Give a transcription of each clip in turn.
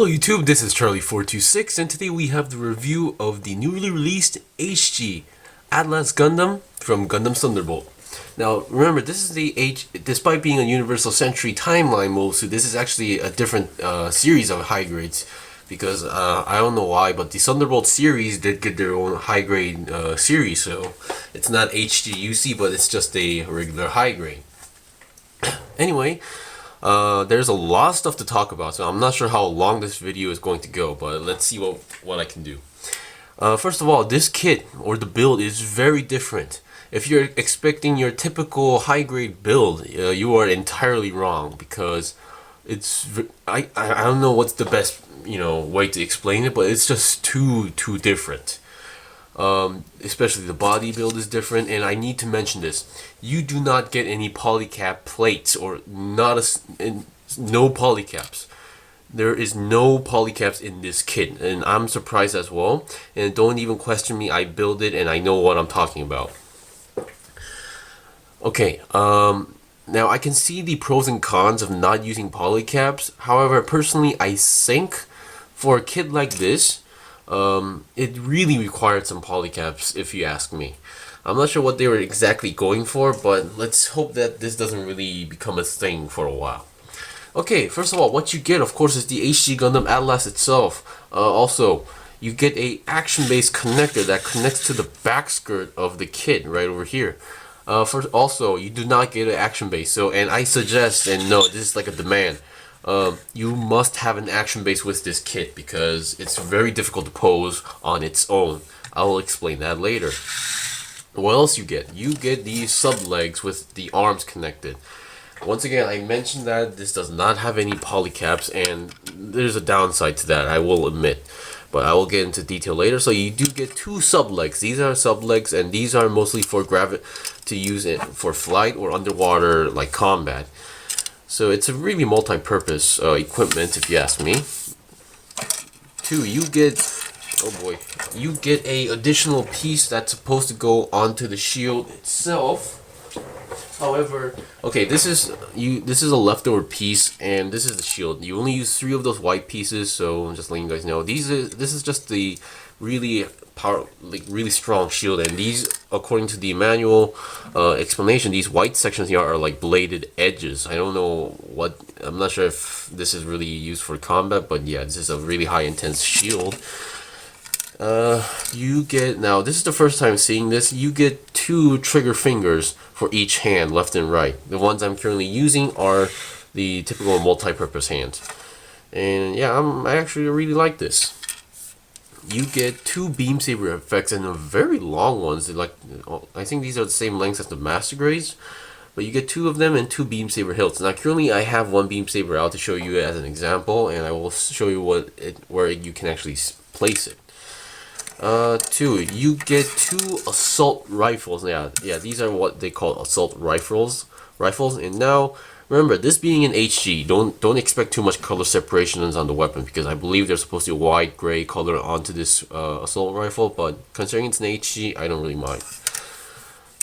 YouTube, this is Charlie426 and today we have the review of the newly released HG Atlas Gundam from Gundam Thunderbolt. Now remember, this is the despite being a Universal Century timeline move, so this is actually a different series of high grades because I don't know why, but the Thunderbolt series did get their own high grade series, so it's not HGUC, but it's just a regular high grade. Anyway, there's a lot of stuff to talk about, so I'm not sure how long this video is going to go, but let's see what I can do. First of all, this kit or the build is very different. If you're expecting your typical high grade build, you are entirely wrong, because it's I don't know what's the best way to explain it, but it's just too different. Especially the body build is different, and I need to mention this: you do not get any polycap plates, or no polycaps. There is no polycaps in this kit, and I'm surprised as well. And don't even question me, I build it and I know what I'm talking about. Okay, now I can see the pros and cons of not using polycaps. However, personally, I think for a kit like this, it really required some polycaps, if you ask me. I'm not sure what they were exactly going for, but let's hope that this doesn't really become a thing for a while. Okay, first of all, what you get, of course, is the HG Gundam Atlas itself. Also, you get a action-based connector that connects to the back skirt of the kit right over here. Also, you do not get an action base. So, and I suggest, and no, this is like a demand, you must have an action base with this kit because it's very difficult to pose on its own. I will explain that later. What else you get? You get these sub legs with the arms connected. Once again, I mentioned that this does not have any polycaps, and there's a downside to that, I will admit. But I will get into detail later. So you do get two sub legs. These are sub legs, and these are mostly for to use it for flight or underwater like combat. So it's a really multi-purpose equipment, if you ask me. Two, you get, oh boy, you get a additional piece that's supposed to go onto the shield itself. However, okay, this is a leftover piece, and this is the shield. You only use 3 of those white pieces, so I'm just letting you guys know. This is just the really really strong shield, and these, according to the manual explanation, these white sections here are like bladed edges. I don't know what, I'm not sure if this is really used for combat, but yeah, this is a really high intense shield. You get, now this is the first time seeing this, you get 2 trigger fingers for each hand, left and right. The ones I'm currently using are the typical multi-purpose hands. And yeah, I actually really like this. You get 2 beam saber effects, and very long ones. Like, I think these are the same length as the Master Grades, but you get 2 of them and 2 beam saber hilts. Now currently I have 1 beam saber out to show you as an example, and I will show you where you can actually place it. 2, you get 2 assault rifles. Yeah, these are what they call assault rifles. And now remember, this being an HG, don't expect too much color separations on the weapon, because I believe there's supposed to be a white gray color onto this assault rifle, but considering it's an HG, I don't really mind.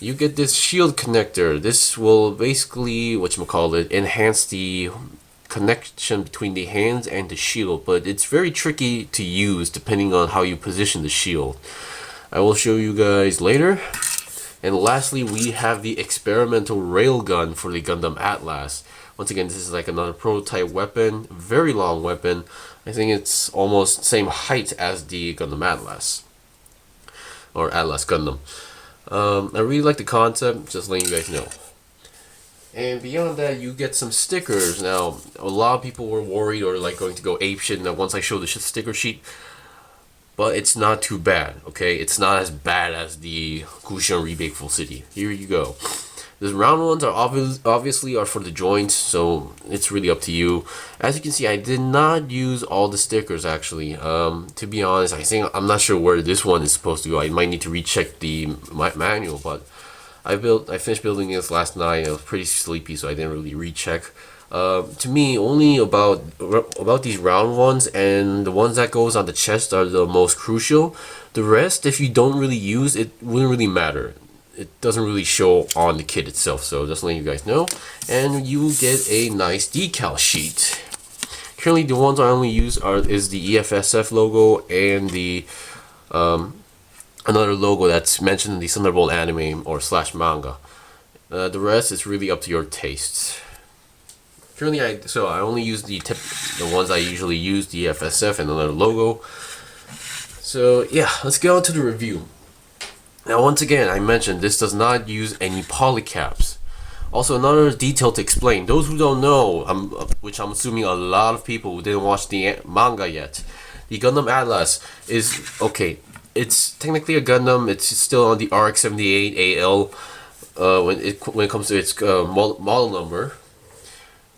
You get this shield connector. This will basically, enhance the connection between the hands and the shield, but it's very tricky to use depending on how you position the shield. I will show you guys later. And lastly, we have the experimental railgun for the Gundam Atlas. Once again, this is like another prototype weapon, very long weapon. I think it's almost same height as the Gundam Atlas, or Atlas Gundam. I really like the concept, just letting you guys know. And beyond that, you get some stickers. Now, a lot of people were worried or like going to go apeshit once I show the sticker sheet, but it's not too bad, okay? It's not as bad as the Gushan Rebakeful City. Here you go. The round ones are obviously are for the joints, so it's really up to you. As you can see, I did not use all the stickers actually. To be honest, I'm not sure where this one is supposed to go. I might need to recheck the manual, but I finished building this last night. I was pretty sleepy, so I didn't really recheck. To me, only about these round ones and the ones that goes on the chest are the most crucial. The rest, if you don't really use it, wouldn't really matter. It doesn't really show on the kit itself, so just letting you guys know. And you get a nice decal sheet. Currently, the ones I only use is the EFSF logo and the another logo that's mentioned in the Thunderbolt anime or slash manga. The rest is really up to your tastes. Currently, I only use the ones I usually use, the EFSF and another logo. So yeah, let's get on to the review. Now, once again, I mentioned this does not use any polycaps. Also, another detail to explain. Those who don't know, which I'm assuming a lot of people who didn't watch the manga yet, the Gundam Atlas is, okay, it's technically a Gundam. It's still on the RX-78 AL when it comes to its model number.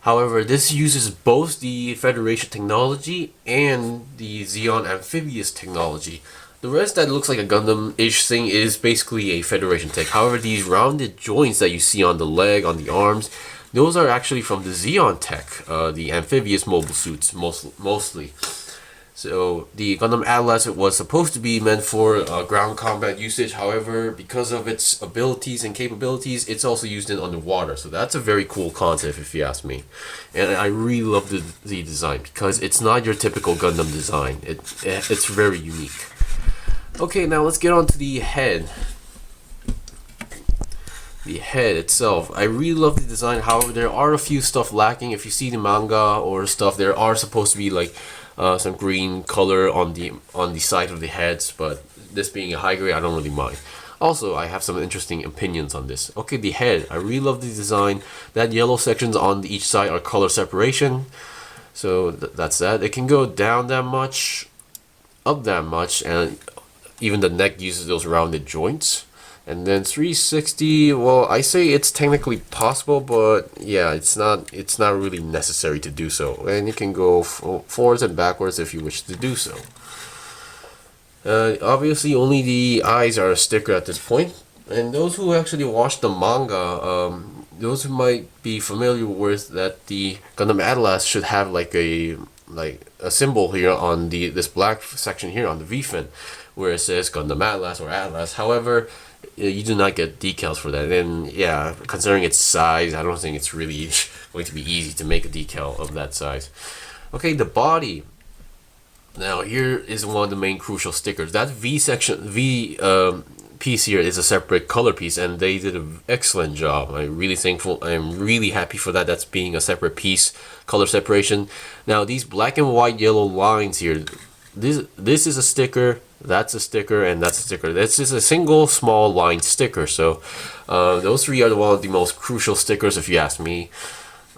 However, this uses both the Federation technology and the Zeon amphibious technology. The rest that looks like a Gundam-ish thing is basically a Federation tech. However, these rounded joints that you see on the leg, on the arms, those are actually from the Zeon tech, the amphibious mobile suits mostly. So the Gundam Atlas, it was supposed to be meant for ground combat usage. However, because of its abilities and capabilities, it's also used in underwater. So that's a very cool concept, if you ask me. And I really love the design because it's not your typical Gundam design. It's very unique. Okay, now let's get on to the head. The head itself, I really love the design. However, there are a few stuff lacking. If you see the manga or stuff, there are supposed to be like some green color on the side of the heads, but this being a high grade, I don't really mind. Also, I have some interesting opinions on this. Okay, the head, I really love the design. That yellow sections on each side are color separation, so that's that. It can go down that much, up that much, and even the neck uses those rounded joints. And then 360, well, I say it's technically possible, but yeah, it's not really necessary to do so. And you can go forwards and backwards if you wish to do so. Obviously, only the eyes are a sticker at this point. And those who actually watched the manga, those who might be familiar with that, the Gundam Atlas should have like a symbol here on this black section here on the V-fin, where it says Gundam Atlas or Atlas. However, you do not get decals for that, and yeah, considering its size, I don't think it's really going to be easy to make a decal of that size. Okay, the body. Now here is one of the main crucial stickers. That piece here is a separate color piece, and they did an excellent job. I'm really thankful. I'm really happy for that. That's being a separate piece, color separation. Now these black and white yellow lines here, this is a sticker, that's a sticker, and that's a sticker. This is a single small line sticker. So those three are one of the most crucial stickers, if you ask me.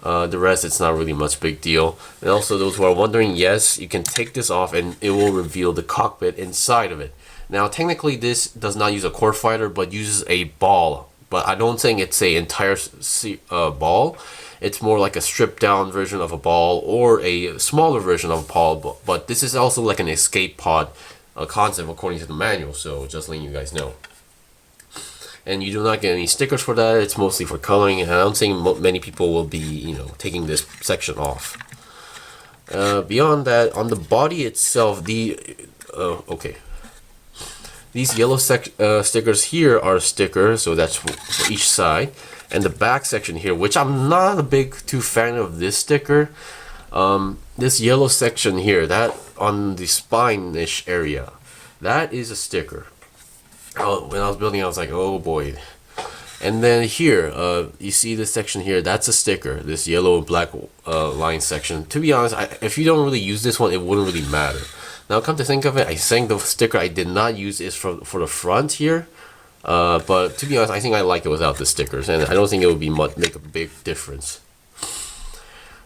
The rest, it's not really much big deal. And also, those who are wondering, yes, you can take this off and it will reveal the cockpit inside of it. Now, technically, this does not use a core fighter, but uses a ball. But I don't think it's an entire ball. It's more like a stripped down version of a ball or a smaller version of a ball. But this is also like an escape pod concept according to the manual. So just letting you guys know. And you do not get any stickers for that. It's mostly for coloring, and I don't think many people will be, taking this section off. Beyond that, on the body itself, okay. These yellow stickers here are stickers, so that's for each side. And the back section here, which I'm not a too fan of this sticker. This yellow section here, that on the spine-ish area, that is a sticker. When I was building, I was like, oh boy. And then here, you see this section here, that's a sticker, this yellow and black line section. To be honest, if you don't really use this one, it wouldn't really matter. Now, come to think of it, I think the sticker I did not use is for the front here. But to be honest, I think I like it without the stickers, and I don't think it would make a big difference.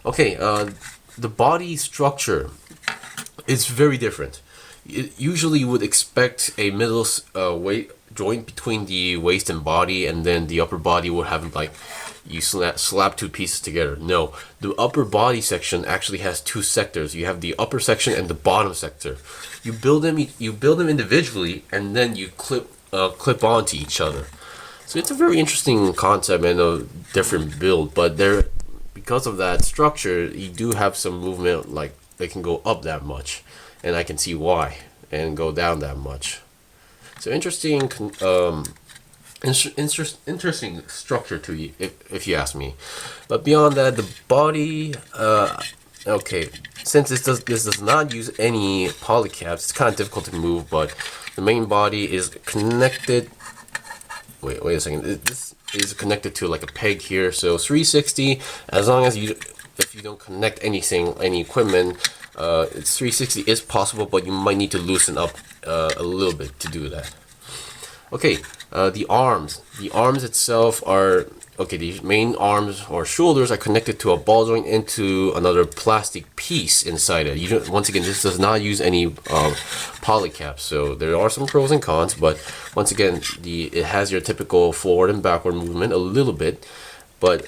Okay, the body structure is very different. Usually you would expect a middle weight joint between the waist and body, and then the upper body would have like you slap two pieces together. No, the upper body section actually has two sectors. You have the upper section and the bottom sector. You build them individually, and then you clip onto each other. So it's a very interesting concept and a different build, but because of that structure, you do have some movement, like they can go up that much. And I can see why, and go down that much. So interesting structure to you, if you ask me. But beyond that, the body, Okay, since this does not use any polycaps, it's kind of difficult to move, but the main body is connected. Wait a second. This is connected to like a peg here, so 360. As long as if you don't connect anything, any equipment, it's 360 is possible, but you might need to loosen up a little bit to do that. Okay, the arms. The arms itself are okay. The main arms or shoulders are connected to a ball joint into another plastic piece inside it. You don't, once again, this does not use any polycaps, so there are some pros and cons. But once again, it has your typical forward and backward movement a little bit, but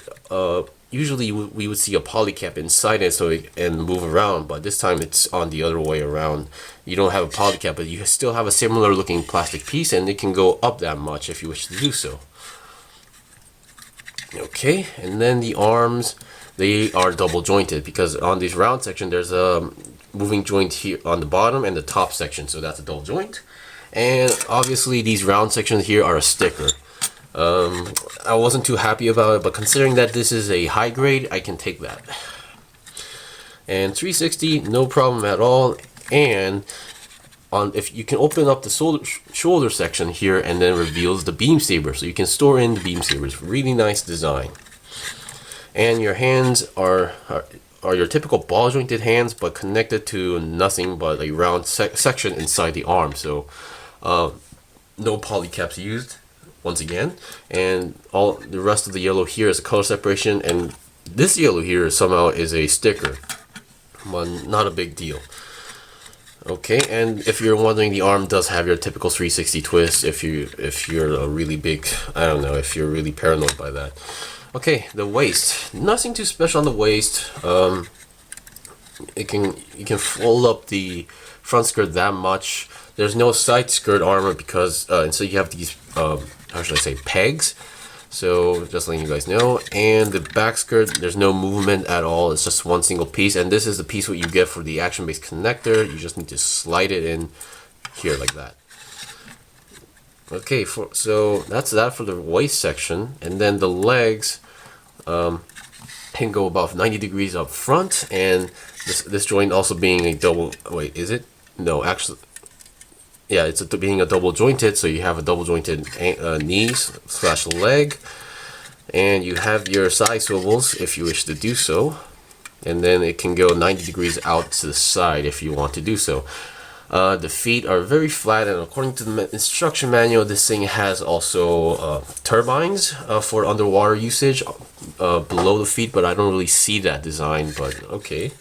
usually we would see a polycap inside it and move around, but this time it's on the other way around. You don't have a polycap, but you still have a similar looking plastic piece, and it can go up that much if you wish to do so. Okay, and then the arms, they are double jointed because on this round section there's a moving joint here on the bottom and the top section, so that's a double joint. And obviously these round sections here are a sticker. I wasn't too happy about it, but considering that this is a high grade, I can take that. And 360, no problem at all. And if you can open up the shoulder section here, and then reveals the beam saber, so you can store in the beam sabers. Really nice design. And your hands are your typical ball jointed hands, but connected to nothing but a round section inside the arm. So no polycaps used. Once again, and all the rest of the yellow here is a color separation, and this yellow here somehow is a sticker, but not a big deal. Okay, and if you're wondering, the arm does have your typical 360 twist. If you're a really big, I don't know, if you're really paranoid by that. Okay, the waist, nothing too special on the waist. You can fold up the front skirt that much. There's no side skirt armor because and so you have these how should I say, pegs. So just letting you guys know. And the back skirt, there's no movement at all. It's just one single piece, and this is the piece what you get for the action-based connector. You just need to slide it in here like that. Okay, so that's that for the waist section, and then the legs can go above 90 degrees up front, and this joint also being a double. Wait, is it? No, actually. Yeah, it's being a double jointed, so you have a double jointed knees / leg, and you have your side swivels if you wish to do so, and then it can go 90 degrees out to the side if you want to do so. The feet are very flat, and according to the instruction manual, this thing has also turbines for underwater usage below the feet, but I don't really see that design, but okay.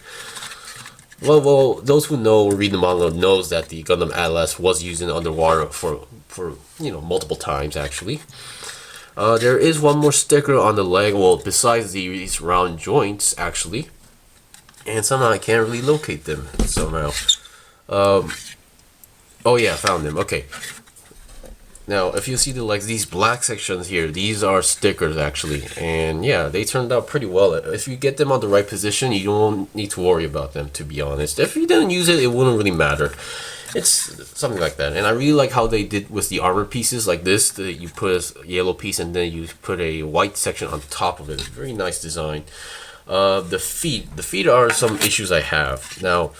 Well, those who know, read the manga, knows that the Gundam Atlas was used in underwater for multiple times actually. There is one more sticker on the leg, well, besides these round joints actually, and somehow I can't really locate them somehow. Oh yeah, I found them. Okay. Now, if you see the legs, these black sections here, these are stickers actually, and yeah, they turned out pretty well. If you get them on the right position, you don't need to worry about them, to be honest. If you didn't use it, it wouldn't really matter. It's something like that, and I really like how they did with the armor pieces like this. That you put a yellow piece and then you put a white section on top of it. Very nice design. The feet are some issues I have. Now,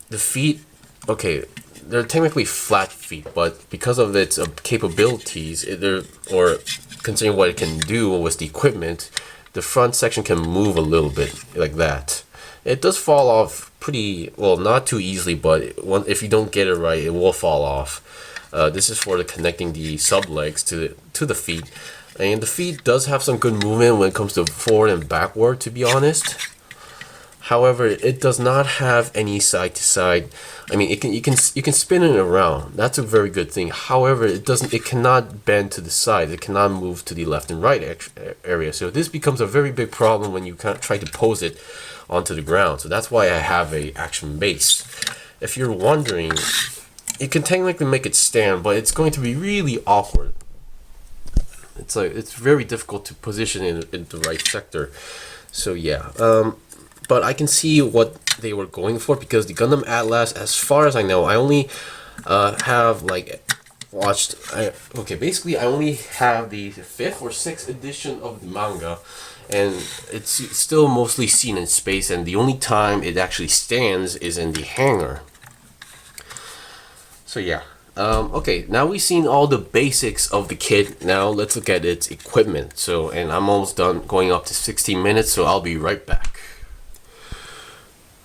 the feet, okay, they're technically flat feet, but because of its capabilities, or considering what it can do with the equipment, the front section can move a little bit like that. It does fall off pretty well, not too easily, but if you don't get it right, it will fall off. This is for connecting the sub legs to the feet, and the feet does have some good movement when it comes to forward and backward, to be honest. However, it does not have any side to side. I mean, you can spin it around. That's a very good thing. However, it cannot bend to the side. It cannot move to the left and right area. So this becomes a very big problem when you try to pose it onto the ground. So that's why I have a action base. If you're wondering, you can technically make it stand, but it's going to be really awkward. It's very difficult to position in the right sector. So yeah. But I can see what they were going for, because the Gundam Atlas, as far as I know, I only have like watched. Okay, basically, I only have the fifth or sixth edition of the manga, and it's still mostly seen in space. And the only time it actually stands is in the hangar. So yeah. Okay, now we've seen all the basics of the kit. Now let's look at its equipment. So, and I'm almost done, going up to 16 minutes, so I'll be right back.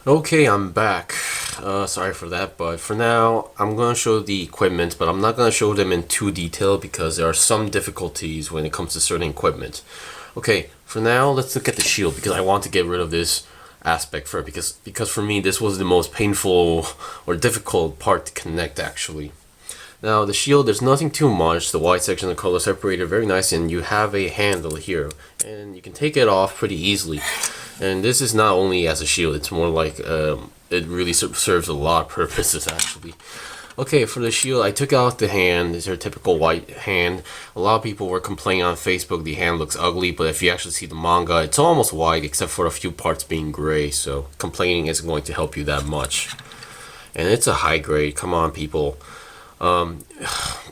Okay, I'm back. Sorry for that, but for now, I'm going to show the equipment, but I'm not going to show them in too detail because there are some difficulties when it comes to certain equipment. Okay, for now, let's look at the shield because I want to get rid of this aspect for because for me this was the most painful or difficult part to connect actually. Now the shield, there's nothing too much. The white section and the color separated very nice, and you have a handle here, and you can take it off pretty easily. And this is not only as a shield; it's more like it really serves a lot of purposes actually. Okay, for the shield, I took out the hand. It's your typical white hand. A lot of people were complaining on Facebook the hand looks ugly, but if you actually see the manga, it's almost white except for a few parts being gray. So complaining isn't going to help you that much. And it's a high grade. Come on, people.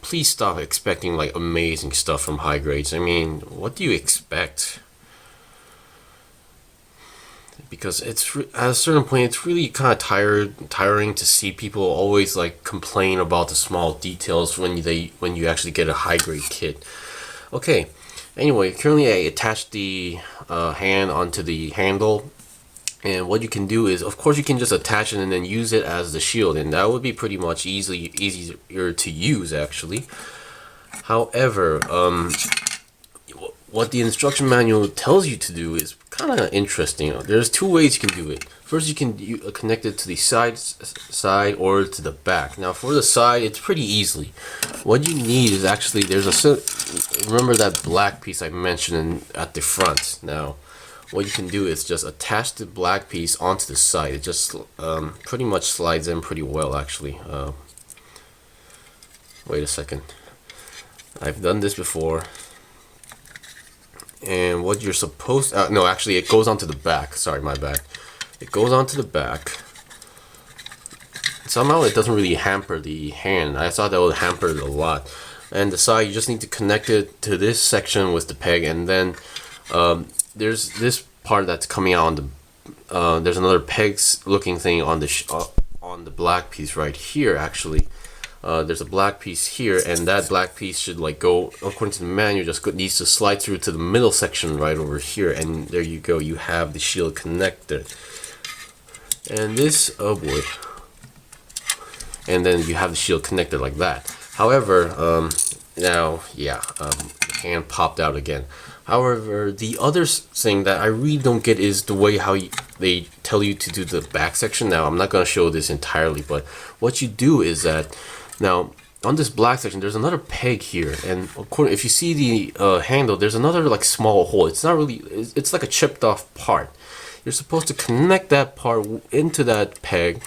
Please stop expecting like amazing stuff from high grades. I mean, what do you expect? Because it's at a certain point, it's really kind of tiring to see people always like complain about the small details when you actually get a high grade kit. Okay, anyway, currently I attached the hand onto the handle. And what you can do is, of course, you can just attach it and then use it as the shield, and that would be pretty much easier to use actually. However, what the instruction manual tells you to do is kind of interesting. There's two ways you can do it. First, you can connect it to the side or to the back. Now, for the side, it's pretty easily. What you need is actually remember that black piece I mentioned at the front. Now, what you can do is just attach the black piece onto the side. It just pretty much slides in pretty well actually. Wait a second. I've done this before. And what you're supposed no, actually it goes onto the back. Sorry, my bad. It goes onto the back. Somehow it doesn't really hamper the hand. I thought that would hamper it a lot. And the side, you just need to connect it to this section with the peg, and then there's this part that's coming out on the there's another pegs looking thing on the black piece right here actually. There's a black piece here, and that black piece should like go, according to the manual, just needs to slide through to the middle section right over here, and there you go, you have the shield connected. And this, oh boy, and then you have the shield connected like that. However, now yeah, the hand popped out again. However, the other thing that I really don't get is the way how they tell you to do the back section. Now, I'm not going to show this entirely, but what you do is that now on this black section, there's another peg here, and if you see the handle, there's another like small hole. It's not really, it's like a chipped off part. You're supposed to connect that part into that peg,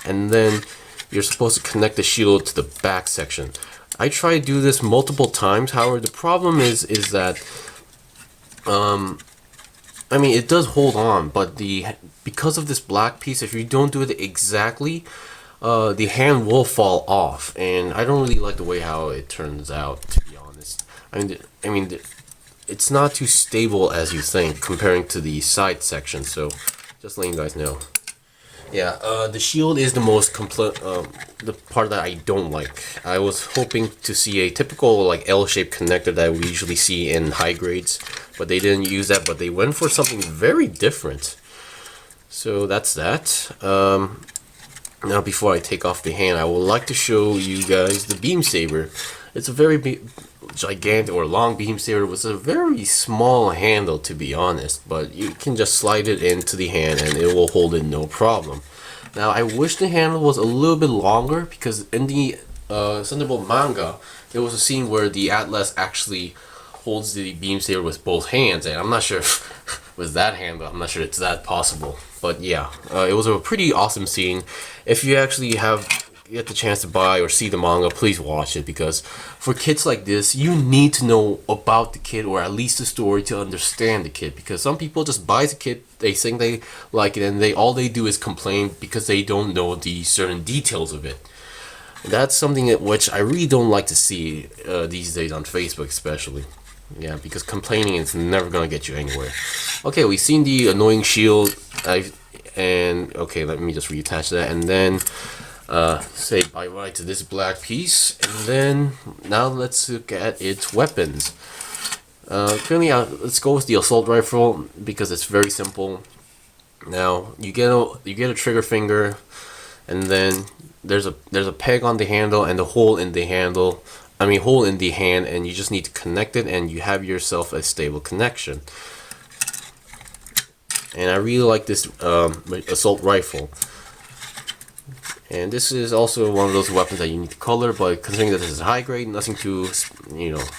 and then you're supposed to connect the shield to the back section. I tried to do this multiple times. However, the problem is that I mean, it does hold on, but because of this black piece, if you don't do it exactly, the hand will fall off, and I don't really like the way how it turns out, to be honest. I mean, it's not too stable as you think, comparing to the side section. So, just letting you guys know. Yeah, the shield is the most the part that I don't like. I was hoping to see a typical like L-shaped connector that we usually see in high grades, but they didn't use that, but they went for something very different. So that's that. Now before I take off the hand, I would like to show you guys the beam saber. It's a very gigantic or long beam saber with a very small handle, to be honest, but you can just slide it into the hand and it will hold it no problem. Now I wish the handle was a little bit longer, because in the Thunderbolt manga there was a scene where the Atlas actually holds the beam saber with both hands, and I'm not sure if with that handle, I'm not sure it's that possible, but yeah, it was a pretty awesome scene. If you actually get the chance to buy or see the manga, please watch it, because for kids like this, you need to know about the kid, or at least the story, to understand the kid. Because some people just buy the kid, they think they like it, and all they do is complain because they don't know the certain details of it. That's something which I really don't like to see these days on Facebook, especially. Yeah, because complaining is never gonna get you anywhere. Okay, we've seen the annoying shield. And okay, let me just reattach that, and then say bye-bye to this black piece. And then now let's look at its weapons. Currently, let's go with the assault rifle because it's very simple. Now you get a trigger finger, and then there's a peg on the handle and a hole in the handle. I mean, hole in the hand, and you just need to connect it, and you have yourself a stable connection. And I really like this assault rifle. And this is also one of those weapons that you need to color, but considering that this is high grade, nothing too,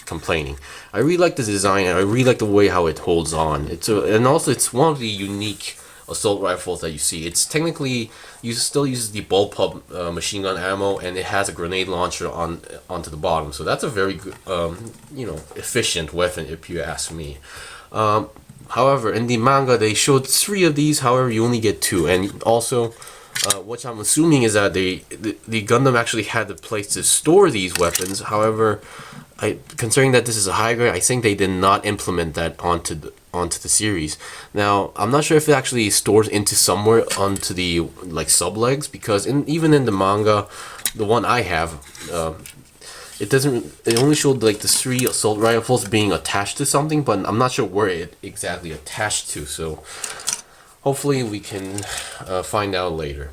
complaining. I really like the design, and I really like the way how it holds on. And also it's one of the unique assault rifles that you see. It's technically, still uses the bullpup machine gun ammo, and it has a grenade launcher onto the bottom. So that's a very good, efficient weapon if you ask me. However, in the manga, they showed 3 of these. However, you only get 2, and also, what I'm assuming is that the Gundam actually had a place to store these weapons. However, considering that this is a high grade, I think they did not implement that onto the series. Now, I'm not sure if it actually stores into somewhere onto the sub legs, because even in the manga, the one I have, it only showed the 3 assault rifles being attached to something, but I'm not sure where it exactly attached to. So hopefully we can find out later.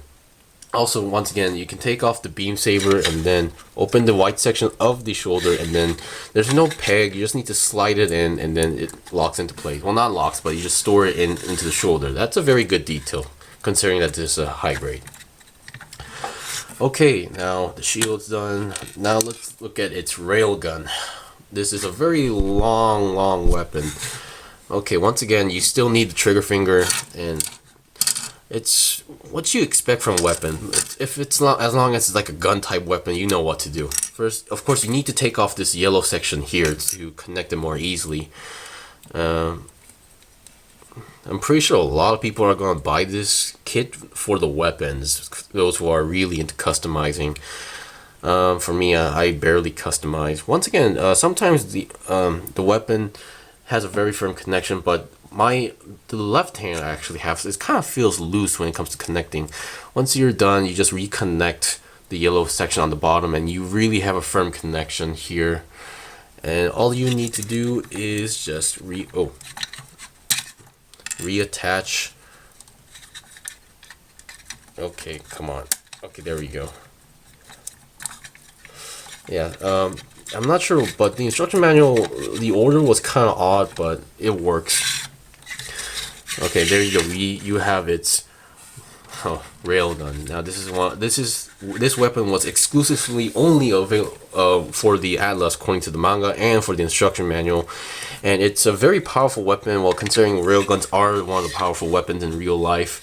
Also, once again, you can take off the beam saber and then open the white section of the shoulder, and then there's no peg. You just need to slide it in, and then it locks into place. Well, not locks, but you just store it into the shoulder. That's a very good detail, considering that this is a high grade. Okay, now the shield's done. Now let's look at its railgun. This is a very long weapon. Okay, once again, you still need the trigger finger, and it's what you expect from a weapon. If it's not, as long as it's like a gun type weapon, you know what to do. First, of course, you need to take off this yellow section here to connect it more easily. I'm pretty sure a lot of people are going to buy this kit for the weapons, those who are really into customizing. For me, I barely customize. Once again, sometimes the weapon has a very firm connection, but the left hand I actually have, it kind of feels loose when it comes to connecting. Once you're done, you just reconnect the yellow section on the bottom, and you really have a firm connection here. And all you need to do is just reattach. Okay, come on. Okay, there we go. Yeah, I'm not sure, but the instruction manual, the order was kind of odd, but it works. Okay, there you go. You have its railgun. Now this weapon was exclusively only available for the Atlas, according to the manga, and for the instruction manual. And it's a very powerful weapon. Well, considering railguns are one of the powerful weapons in real life,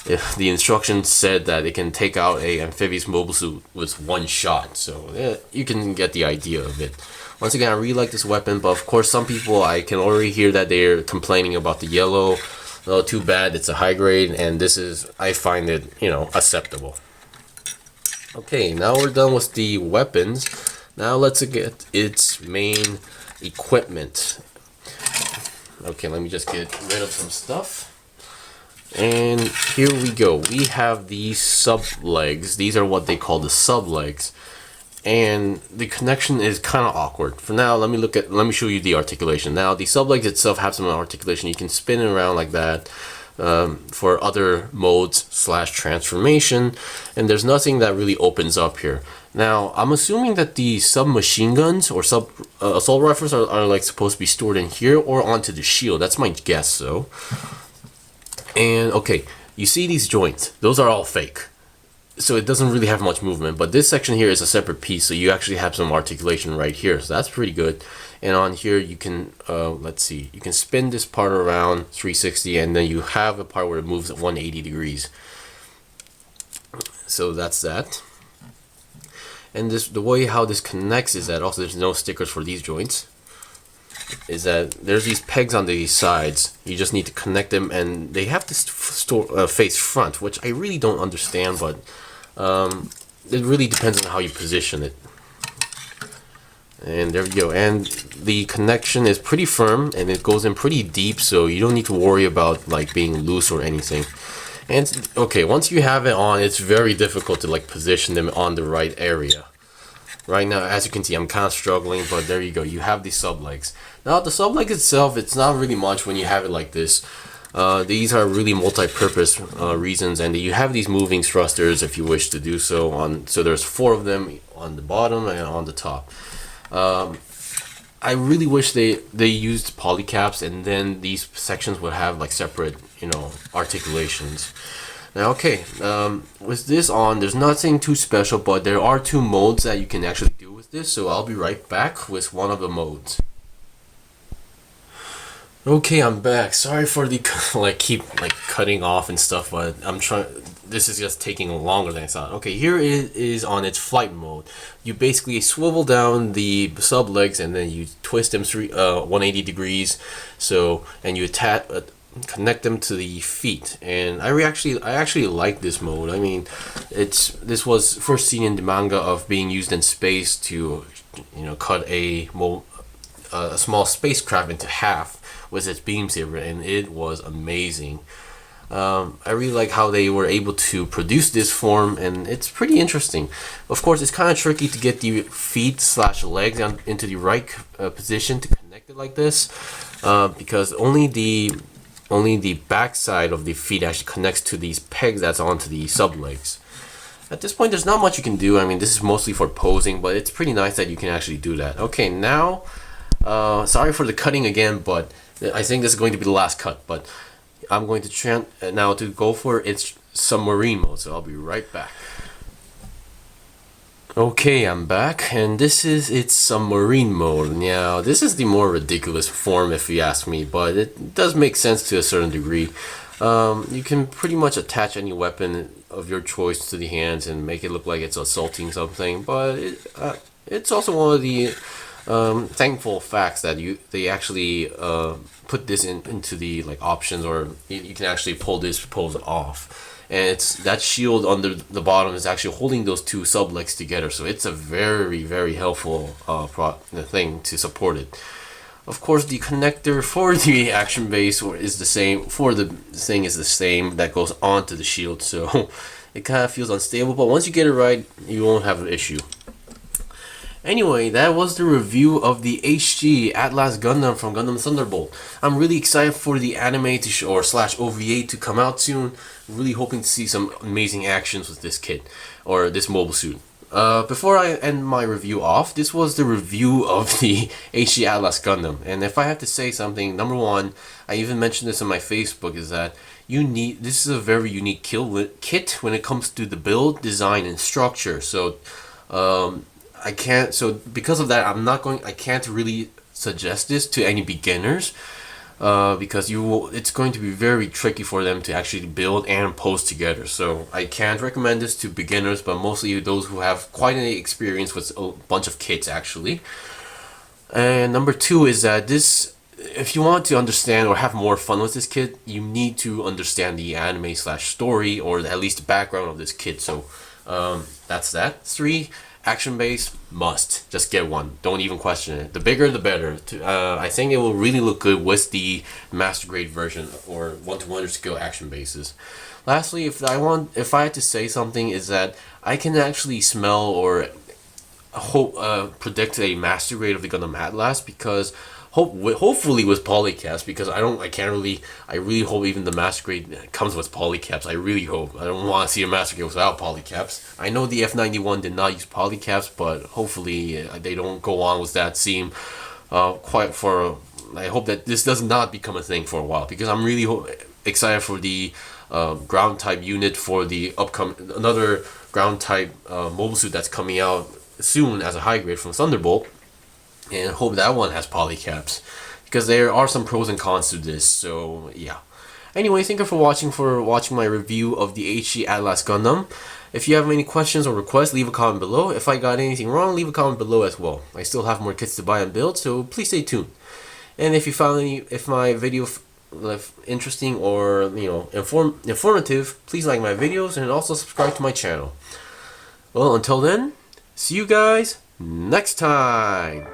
if the instructions said that it can take out a amphibious mobile suit with 1 shot, so you can get the idea of it. Once again, I really like this weapon, but of course some people, I can already hear that they're complaining about the yellow. Oh, too bad, it's a high grade, and I find it, acceptable. Okay, now we're done with the weapons. Now let's get its main equipment. Okay, let me just get rid of some stuff. And here we go. We have these sub legs. These are what they call the sub legs. And the connection is kind of awkward. For now, let me show you the articulation. Now, the sub legs itself have some articulation. You can spin it around like that for other modes / transformation. And there's nothing that really opens up here. Now, I'm assuming that the submachine guns or assault rifles are supposed to be stored in here or onto the shield. That's my guess, though. And okay, you see these joints? Those are all fake. So it doesn't really have much movement, but this section here is a separate piece, so you actually have some articulation right here, so that's pretty good. And on here you can, let's see, you can spin this part around 360, and then you have a part where it moves at 180 degrees. So that's that. And the way how this connects is that also there's no stickers for these joints. Is that there's these pegs on the sides. You just need to connect them, and they have to face front, which I really don't understand, but it really depends on how you position it. And there we go. And the connection is pretty firm and it goes in pretty deep, so you don't need to worry about like being loose or anything. And okay, once you have it on, it's very difficult to like position them on the right area. Right now, as you can see, I'm kind of struggling, but there you go. You have these sub legs. Now, the sub leg itself, it's not really much when you have it like this. These are really multi-purpose reasons, and you have these moving thrusters if you wish to do so. So there's 4 of them on the bottom and on the top. I really wish they used polycaps, and then these sections would have like separate, articulations. Now, okay, with this on, there's nothing too special, but there are 2 modes that you can actually do with this, so I'll be right back with one of the modes. Okay, I'm back. Sorry for the keep cutting off and stuff, but I'm trying. This is just taking longer than I thought. Okay, here it is on its flight mode. You basically swivel down the sub legs and then you twist them 180 degrees. And you connect them to the feet. And I actually like this mode. I mean, this was first seen in the manga of being used in space to, cut a small spacecraft into half with its beam saber, and it was amazing. I really like how they were able to produce this form, and it's pretty interesting. Of course, it's kind of tricky to get the feet/legs into the right position to connect it like this, because only the back side of the feet actually connects to these pegs that's onto the sub legs. At this point, there's not much you can do. I mean, this is mostly for posing, but it's pretty nice that you can actually do that. Okay, now, sorry for the cutting again, but I think this is going to be the last cut, but I'm going to now to go for its submarine mode, so I'll be right back. Okay, I'm back, and this is its submarine mode. Now, this is the more ridiculous form if you ask me, but it does make sense to a certain degree. You can pretty much attach any weapon of your choice to the hands and make it look like it's assaulting something, but it's also one of the thankful facts that they actually put this into the options, or you can actually pull this pose off, and it's that shield under the bottom is actually holding those 2 sub legs together, so it's a very, very helpful thing to support it. Of course, the connector for the action base is the same, for the thing is the same that goes onto the shield, so it kind of feels unstable, but once you get it right, you won't have an issue. Anyway, that was the review of the HG Atlas Gundam from Gundam Thunderbolt. I'm really excited for the anime / OVA to come out soon. Really hoping to see some amazing actions with this kit, or this mobile suit. Before I end my review off, this was the review of the HG Atlas Gundam. And if I have to say something, number 1, I even mentioned this on my Facebook, is that this is a very unique kit when it comes to the build, design, and structure. So, because of that, I can't really suggest this to any beginners, because it's going to be very tricky for them to actually build and pose together. So I can't recommend this to beginners, but mostly those who have quite an experience with a bunch of kits actually. And number 2 is that if you want to understand or have more fun with this kit, you need to understand the anime / story, or at least the background of this kit. So that's that. 3, action base, must. Just get one. Don't even question it. The bigger, the better. I think it will really look good with the master grade version or 1-to-1 skill action bases. Lastly, if I had to say something, is that I can actually smell or predict a master grade of the Gundam Atlas, because hopefully with polycaps, because I really hope even the master grade comes with polycaps. I really hope. I don't want to see a master grade without polycaps. I know the F91 did not use polycaps, but hopefully they don't go on with that theme I hope that this does not become a thing for a while, because I'm really excited for the ground type unit for the another ground type mobile suit that's coming out soon as a high grade from Thunderbolt. And hope that one has polycaps, because there are some pros and cons to this. So yeah. Anyway, thank you for watching my review of the HG Atlas Gundam. If you have any questions or requests, leave a comment below. If I got anything wrong, leave a comment below as well. I still have more kits to buy and build, so please stay tuned. And if you found if my video interesting or informative, please like my videos and also subscribe to my channel. Well, until then, see you guys next time.